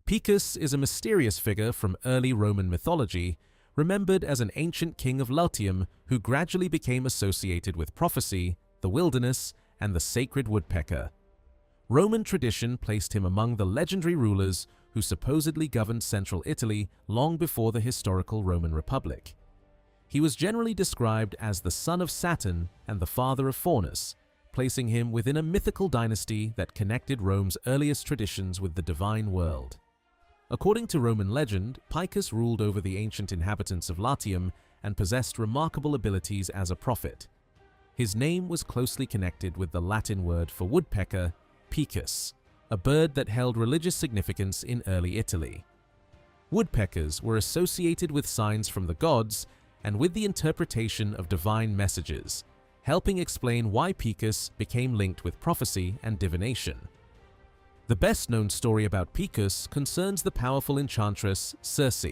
Picus is a mysterious figure from early Roman mythology, remembered as an ancient king of Latium who gradually became associated with prophecy, the wilderness, and the sacred woodpecker. Roman tradition placed him among the legendary rulers who supposedly governed central Italy long before the historical Roman Republic. He was generally described as the son of Saturn and the father of Faunus, placing him within a mythical dynasty that connected Rome's earliest traditions with the divine world. According to Roman legend, Picus ruled over the ancient inhabitants of Latium and possessed remarkable abilities as a prophet. His name was closely connected with the Latin word for woodpecker, Picus, a bird that held religious significance in early Italy. Woodpeckers were associated with signs from the gods and with the interpretation of divine messages, helping explain why Picus became linked with prophecy and divination. The best-known story about Picus concerns the powerful enchantress Circe.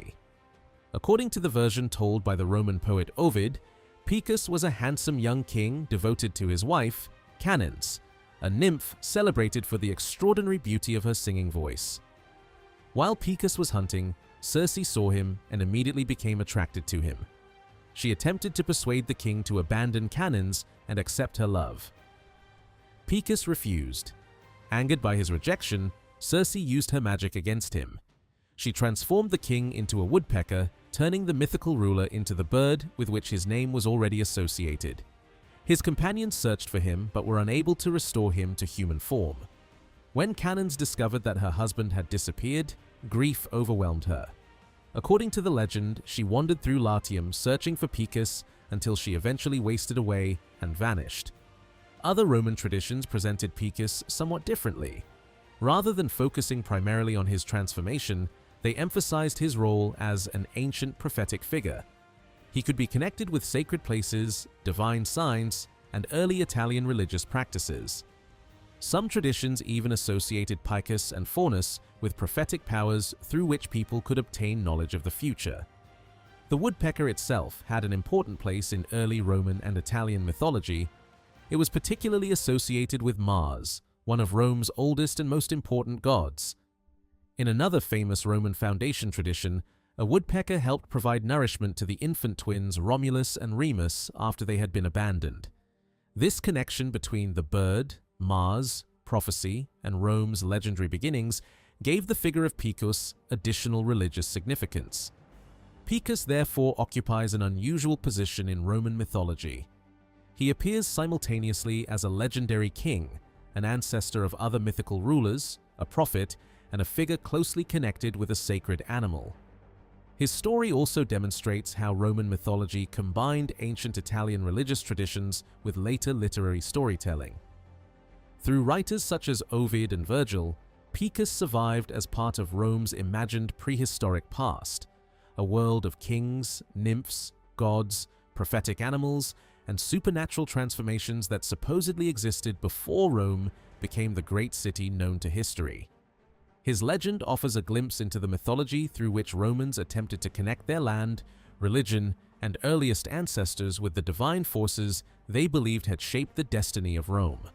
According to the version told by the Roman poet Ovid, Picus was a handsome young king devoted to his wife, Canens, a nymph celebrated for the extraordinary beauty of her singing voice. While Picus was hunting, Circe saw him and immediately became attracted to him. She attempted to persuade the king to abandon Canens and accept her love. Picus refused. Angered by his rejection, Circe used her magic against him. She transformed the king into a woodpecker, turning the mythical ruler into the bird with which his name was already associated. His companions searched for him but were unable to restore him to human form. When Canens discovered that her husband had disappeared, grief overwhelmed her. According to the legend, she wandered through Latium searching for Picus until she eventually wasted away and vanished. Other Roman traditions presented Picus somewhat differently. Rather than focusing primarily on his transformation, they emphasized his role as an ancient prophetic figure. He could be connected with sacred places, divine signs, and early Italian religious practices. Some traditions even associated Picus and Faunus with prophetic powers through which people could obtain knowledge of the future. The woodpecker itself had an important place in early Roman and Italian mythology. It was particularly associated with Mars, one of Rome's oldest and most important gods. In another famous Roman foundation tradition, a woodpecker helped provide nourishment to the infant twins Romulus and Remus after they had been abandoned. This connection between the bird, Mars, prophecy, and Rome's legendary beginnings gave the figure of Picus additional religious significance. Picus therefore occupies an unusual position in Roman mythology. He appears simultaneously as a legendary king, an ancestor of other mythical rulers, a prophet, and a figure closely connected with a sacred animal. His story also demonstrates how Roman mythology combined ancient Italian religious traditions with later literary storytelling. Through writers such as Ovid and Virgil, Picus survived as part of Rome's imagined prehistoric past, a world of kings, nymphs, gods, prophetic animals, and supernatural transformations that supposedly existed before Rome became the great city known to history. His legend offers a glimpse into the mythology through which Romans attempted to connect their land, religion, and earliest ancestors with the divine forces they believed had shaped the destiny of Rome.